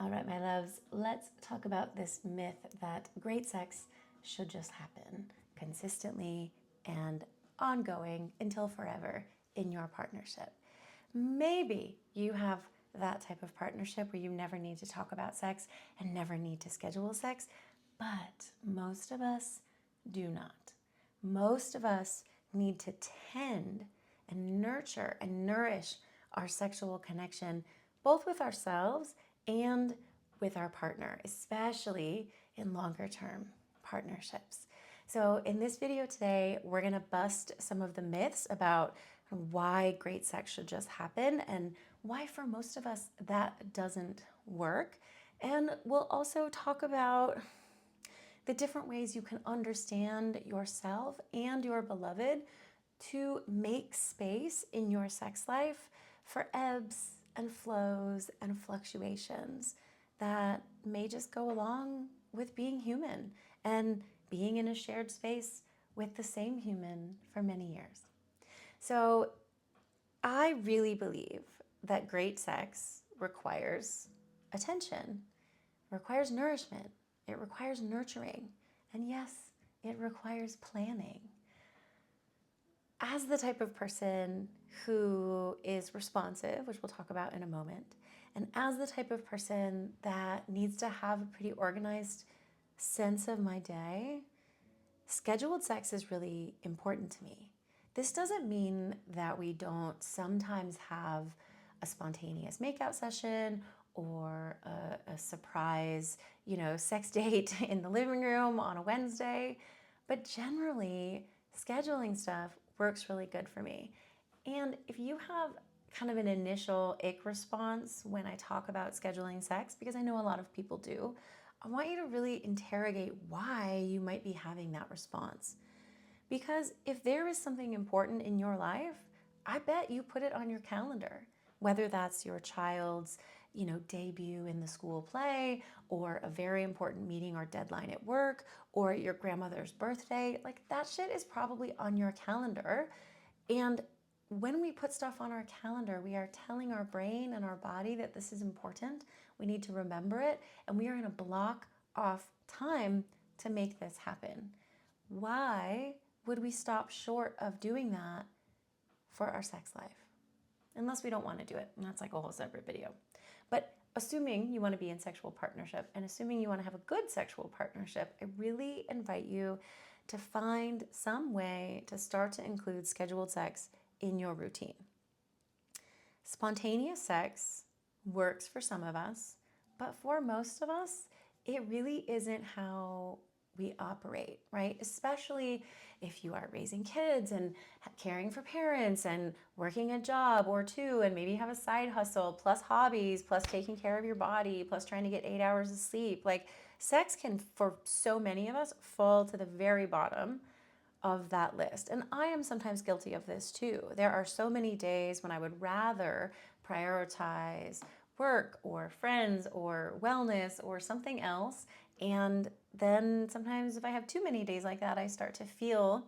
All right, my loves, let's talk about this myth that great sex should just happen consistently and ongoing until forever in your partnership. Maybe you have that type of partnership where you never need to talk about sex and never need to schedule sex, but most of us do not. Most of us need to tend and nurture and nourish our sexual connection, both with ourselves and with our partner, especially in longer term partnerships. So, in this video today, we're gonna bust some of the myths about why great sex should just happen and why, for most of us, that doesn't work. And we'll also talk about the different ways you can understand yourself and your beloved to make space in your sex life for ebbs and flows and fluctuations that may just go along with being human and being in a shared space with the same human for many years. So, I really believe that great sex requires attention, requires nourishment, it requires nurturing, and yes, it requires planning. As the type of person who is responsive, which we'll talk about in a moment, and as the type of person that needs to have a pretty organized sense of my day, scheduled sex is really important to me. This doesn't mean that we don't sometimes have a spontaneous makeout session or a surprise, sex date in the living room on a Wednesday, but generally, scheduling stuff works really good for me. And if you have kind of an initial ick response when I talk about scheduling sex, because I know a lot of people do, I want you to really interrogate why you might be having that response. Because if there is something important in your life, I bet you put it on your calendar, whether that's your child's, debut in the school play, or a very important meeting or deadline at work, or your grandmother's birthday. Like, that shit is probably on your calendar. And when we put stuff on our calendar, we are telling our brain and our body that this is important. We need to remember it, and we are going to block off time to make this happen. Why would we stop short of doing that for our sex life? Unless we don't want to do it, and that's like a whole separate video. But assuming you want to be in sexual partnership and assuming you want to have a good sexual partnership, I really invite you to find some way to start to include scheduled sex in your routine. Spontaneous sex works for some of us, but for most of us, it really isn't how we operate, right? Especially if you are raising kids and caring for parents and working a job or two and maybe have a side hustle plus hobbies plus taking care of your body plus trying to get 8 hours of sleep. Like, sex can, for so many of us, fall to the very bottom of that list. And I am sometimes guilty of this too. There are so many days when I would rather prioritize work or friends or wellness or something else. And then sometimes if I have too many days like that, I start to feel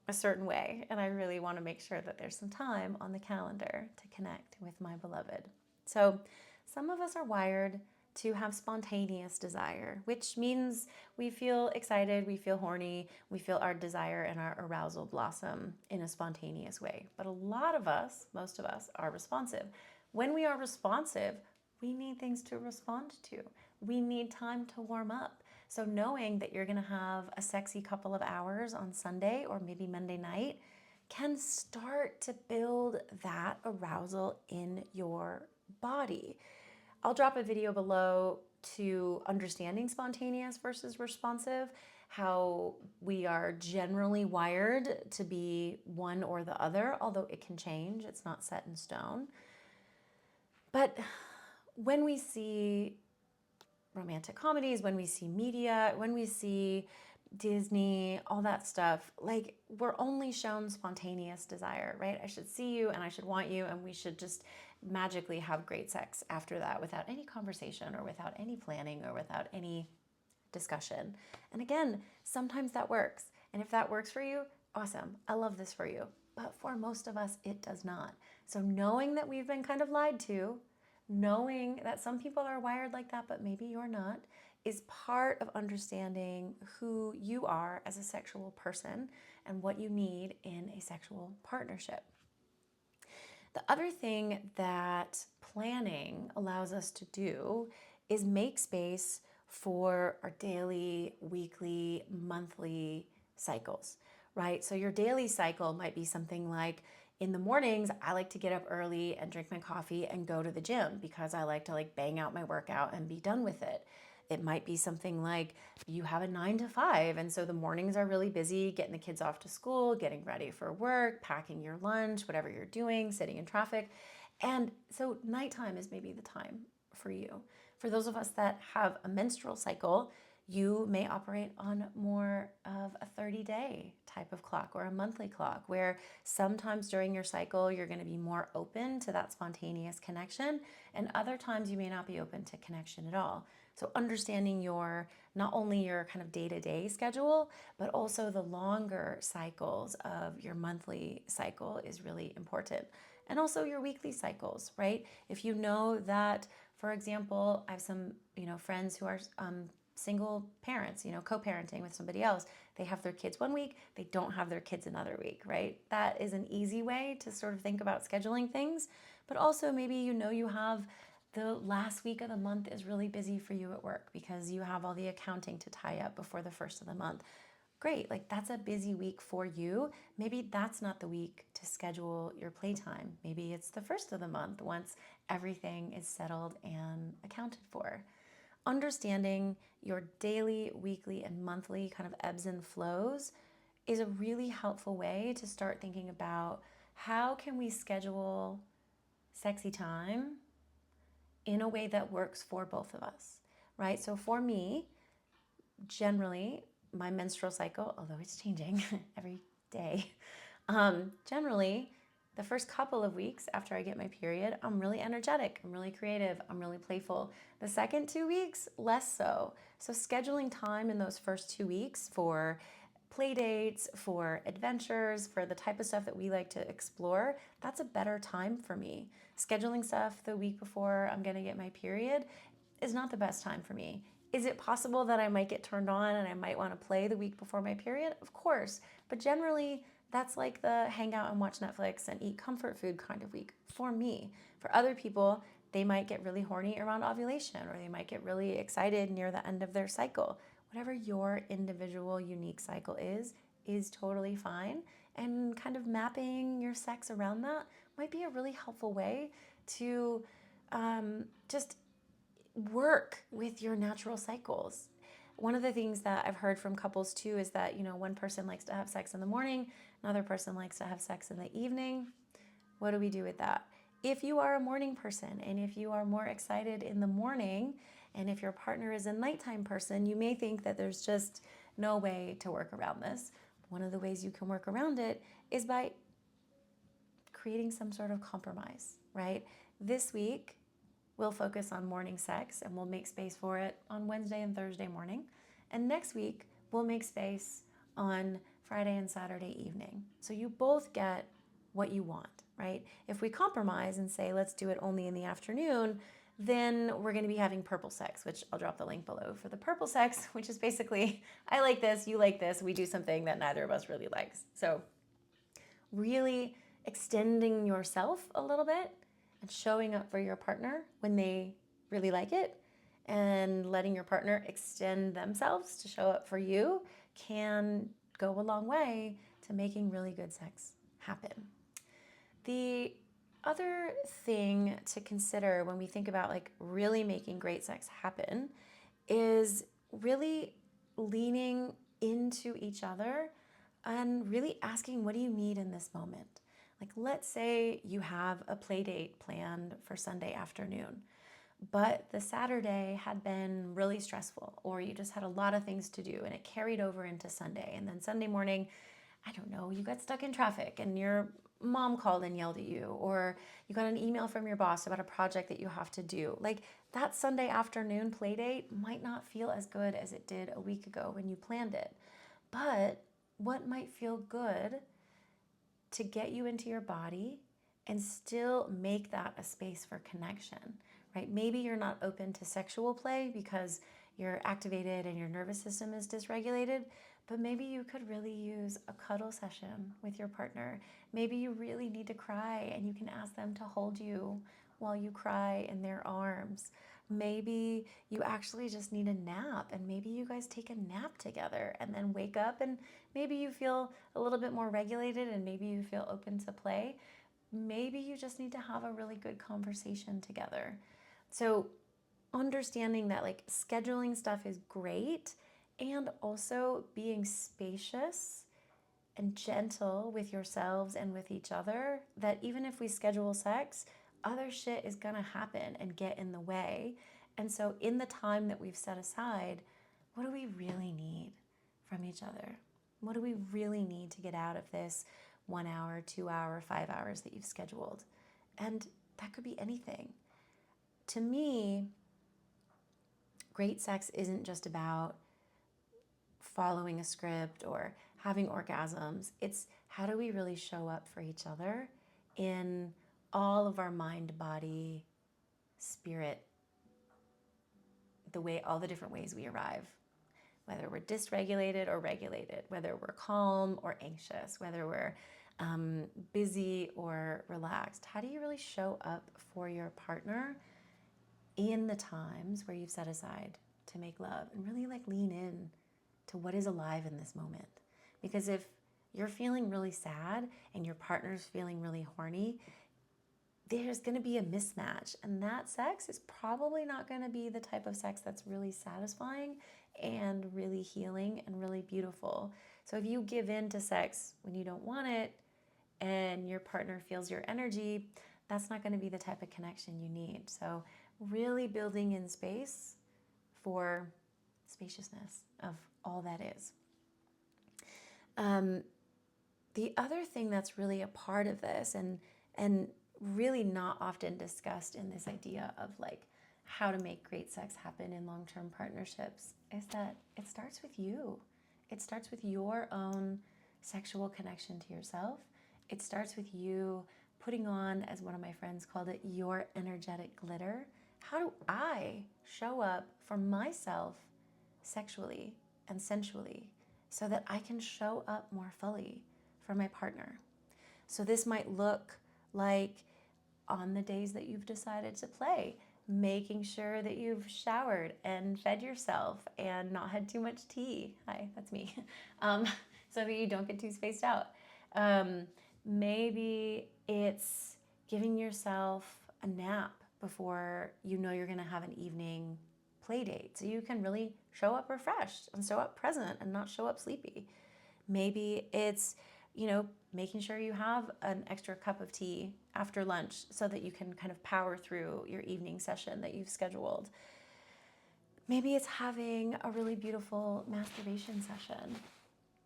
a certain way. And I really want to make sure that there's some time on the calendar to connect with my beloved. So some of us are wired to have spontaneous desire, which means we feel excited, we feel horny, we feel our desire and our arousal blossom in a spontaneous way. But a lot of us, most of us, are responsive. When we are responsive, we need things to respond to. We need time to warm up. So knowing that you're going to have a sexy couple of hours on Sunday or maybe Monday night can start to build that arousal in your body. I'll drop a video below to understanding spontaneous versus responsive, how we are generally wired to be one or the other, although it can change, it's not set in stone. But when we see romantic comedies, when we see media, when we see Disney, all that stuff, like, we're only shown spontaneous desire, right? I should see you and I should want you and we should just magically have great sex after that without any conversation or without any planning or without any discussion. And again, sometimes that works. And if that works for you, awesome. I love this for you. But for most of us, it does not. So knowing that we've been kind of lied to knowing that some people are wired like that, but maybe you're not, is part of understanding who you are as a sexual person and what you need in a sexual partnership. The other thing that planning allows us to do is make space for our daily, weekly, monthly cycles, right? So your daily cycle might be something like, in the mornings, I like to get up early and drink my coffee and go to the gym because I like to bang out my workout and be done with it. It might be something like you have a 9 to 5, and so the mornings are really busy getting the kids off to school, getting ready for work, packing your lunch, whatever you're doing, sitting in traffic. And so nighttime is maybe the time for you. For those of us that have a menstrual cycle, you may operate on more of a 30-day type of clock or a monthly clock, where sometimes during your cycle you're going to be more open to that spontaneous connection, and other times you may not be open to connection at all. So understanding not only your kind of day-to-day schedule, but also the longer cycles of your monthly cycle is really important. And also your weekly cycles, right? If you know that, for example, I have some, friends who are single parents, co-parenting with somebody else. They have their kids one week, they don't have their kids another week, right? That is an easy way to sort of think about scheduling things. But also maybe you have the last week of the month is really busy for you at work because you have all the accounting to tie up before the first of the month. Great, that's a busy week for you. Maybe that's not the week to schedule your playtime. Maybe it's the first of the month once everything is settled and accounted for. Understanding your daily, weekly, and monthly kind of ebbs and flows is a really helpful way to start thinking about how can we schedule sexy time in a way that works for both of us, right? So for me, generally, my menstrual cycle, although it's changing every day, generally, the first couple of weeks after I get my period, I'm really energetic, I'm really creative, I'm really playful. The second 2 weeks, less so. So scheduling time in those first 2 weeks for play dates, for adventures, for the type of stuff that we like to explore, that's a better time for me. Scheduling stuff the week before I'm gonna get my period is not the best time for me. Is it possible that I might get turned on and I might want to play the week before my period? Of course. But generally, that's like the hang out and watch Netflix and eat comfort food kind of week for me. For other people, they might get really horny around ovulation, or they might get really excited near the end of their cycle. Whatever your individual unique cycle is totally fine. And kind of mapping your sex around that might be a really helpful way to just work with your natural cycles. One of the things that I've heard from couples too is that, one person likes to have sex in the morning, another person likes to have sex in the evening. What do we do with that? If you are a morning person and if you are more excited in the morning, and if your partner is a nighttime person, you may think that there's just no way to work around this. One of the ways you can work around it is by creating some sort of compromise, right? This week, we'll focus on morning sex and we'll make space for it on Wednesday and Thursday morning. And next week, we'll make space on Friday and Saturday evening. So you both get what you want, right? If we compromise and say, let's do it only in the afternoon, then we're going to be having purple sex, which I'll drop the link below for the purple sex, which is basically, I like this, you like this, we do something that neither of us really likes. So really extending yourself a little bit and showing up for your partner when they really like it, and letting your partner extend themselves to show up for you can go a long way to making really good sex happen. The other thing to consider when we think about really making great sex happen is really leaning into each other and really asking, what do you need in this moment? Let's say you have a play date planned for Sunday afternoon, but the Saturday had been really stressful, or you just had a lot of things to do and it carried over into Sunday. And then Sunday morning, I don't know, you got stuck in traffic and your mom called and yelled at you, or you got an email from your boss about a project that you have to do. That Sunday afternoon play date might not feel as good as it did a week ago when you planned it. But what might feel good to get you into your body and still make that a space for connection, right? Maybe you're not open to sexual play because you're activated and your nervous system is dysregulated, but maybe you could really use a cuddle session with your partner. Maybe you really need to cry and you can ask them to hold you while you cry in their arms. Maybe you actually just need a nap and maybe you guys take a nap together and then wake up and maybe you feel a little bit more regulated and maybe you feel open to play. Maybe you just need to have a really good conversation together. So understanding that like scheduling stuff is great, and also being spacious and gentle with yourselves and with each other, that even if we schedule sex, other shit is gonna happen and get in the way. And so in the time that we've set aside, what do we really need from each other? What do we really need to get out of this 1 hour, 2 hour, 5 hours that you've scheduled? And that could be anything. To me, great sex isn't just about following a script or having orgasms. It's how do we really show up for each other in all of our mind, body, spirit, all the different ways we arrive, whether we're dysregulated or regulated, whether we're calm or anxious, whether we're busy or relaxed. How do you really show up for your partner in the times where you've set aside to make love, and really like lean in to what is alive in this moment? Because if you're feeling really sad and your partner's feeling really horny, there's going to be a mismatch, and that sex is probably not going to be the type of sex that's really satisfying and really healing and really beautiful. So if you give in to sex when you don't want it and your partner feels your energy, that's not going to be the type of connection you need. So really building in space for spaciousness of all that is. The other thing that's really a part of this, and really not often discussed in this idea of like how to make great sex happen in long-term partnerships, is that it starts with you. It starts with your own sexual connection to yourself. It starts with you putting on, as one of my friends called it, your energetic glitter. How do I show up for myself sexually and sensually so that I can show up more fully for my partner? So this might look like, on the days that you've decided to play, making sure that you've showered and fed yourself and not had too much tea. Hi, that's me. So that you don't get too spaced out. Maybe it's giving yourself a nap before you know you're going to have an evening play date, so you can really show up refreshed and show up present and not show up sleepy. Maybe it's, making sure you have an extra cup of tea after lunch so that you can kind of power through your evening session that you've scheduled. Maybe it's having a really beautiful masturbation session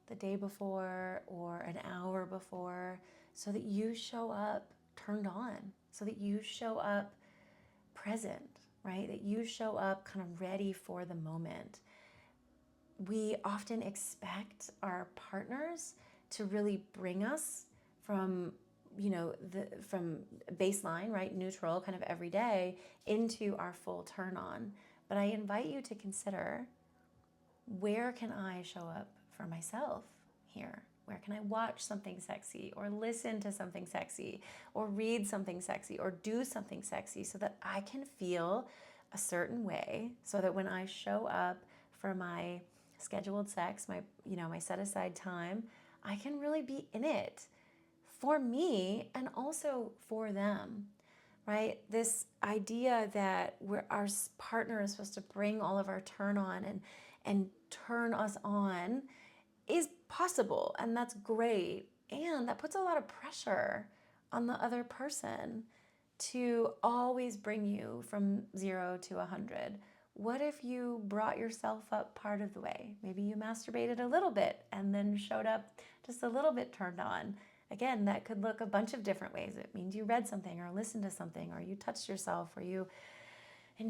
the day before or an hour before, so that you show up turned on, so that you show up present, right? That you show up kind of ready for the moment. We often expect our partners to really bring us from, from baseline, right, neutral, kind of every day, into our full turn on. But I invite you to consider, where can I show up for myself here? Where can I watch something sexy, or listen to something sexy, or read something sexy, or do something sexy, so that I can feel a certain way, so that when I show up for my scheduled sex, my set aside time, I can really be in it for me and also for them, right? This idea that our partner is supposed to bring all of our turn on and turn us on is possible, and that's great. And that puts a lot of pressure on the other person to always bring you from 0 to 100. What if you brought yourself up part of the way? Maybe you masturbated a little bit and then showed up just a little bit turned on. Again, that could look a bunch of different ways. It means you read something or listened to something, or you touched yourself, or you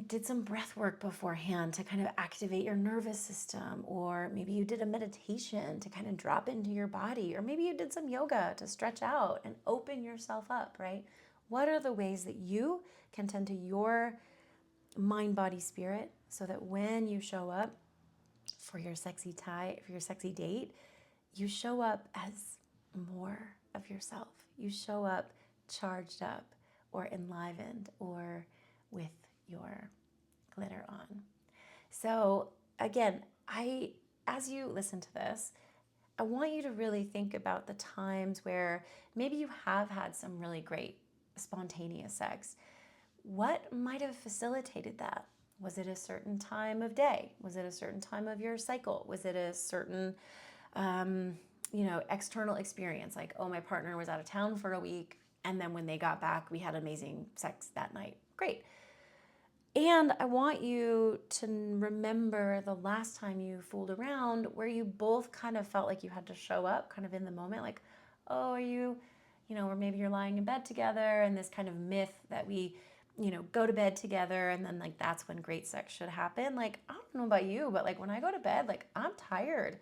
did some breath work beforehand to kind of activate your nervous system, or maybe you did a meditation to kind of drop into your body, or maybe you did some yoga to stretch out and open yourself up, right? What are the ways that you can tend to your mind, body, spirit, so that when you show up for your sexy date, you show up as more of yourself. You show up charged up or enlivened or with your glitter on. So again, as you listen to this, I want you to really think about the times where maybe you have had some really great spontaneous sex. What might have facilitated that? Was it a certain time of day? Was it a certain time of your cycle? Was it a certain, external experience? Like, oh, my partner was out of town for a week, and then when they got back, we had amazing sex that night. Great. And I want you to remember the last time you fooled around where you both kind of felt like you had to show up kind of in the moment. Like, oh, are you, or maybe you're lying in bed together, and this kind of myth that we, go to bed together and then like that's when great sex should happen. Like, I don't know about you, but like when I go to bed, like I'm tired.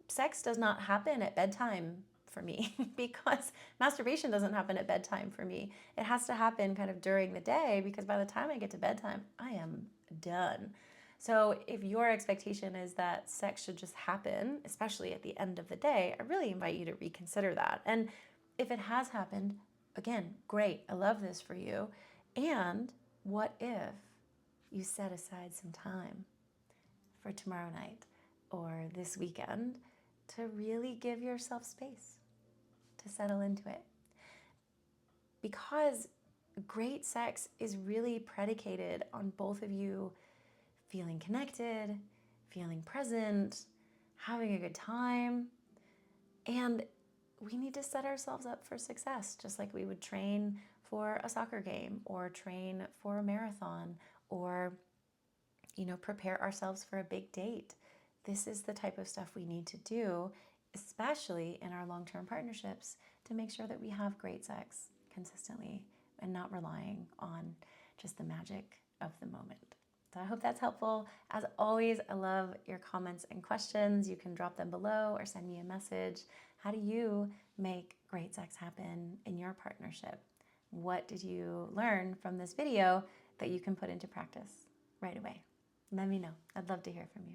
Sex does not happen at bedtime for me because masturbation doesn't happen at bedtime for me. It has to happen kind of during the day because by the time I get to bedtime, I am done. So if your expectation is that sex should just happen, especially at the end of the day, I really invite you to reconsider that. And if it has happened, again, great. I love this for you. And what if you set aside some time for tomorrow night or this weekend to really give yourself space to settle into it? Because great sex is really predicated on both of you feeling connected, feeling present, having a good time. And we need to set ourselves up for success, just like we would train for a soccer game or train for a marathon or, prepare ourselves for a big date. This is the type of stuff we need to do, especially in our long-term partnerships, to make sure that we have great sex consistently and not relying on just the magic of the moment. So I hope that's helpful. As always, I love your comments and questions. You can drop them below or send me a message. How do you make great sex happen in your partnership? What did you learn from this video that you can put into practice right away? Let me know. I'd love to hear from you.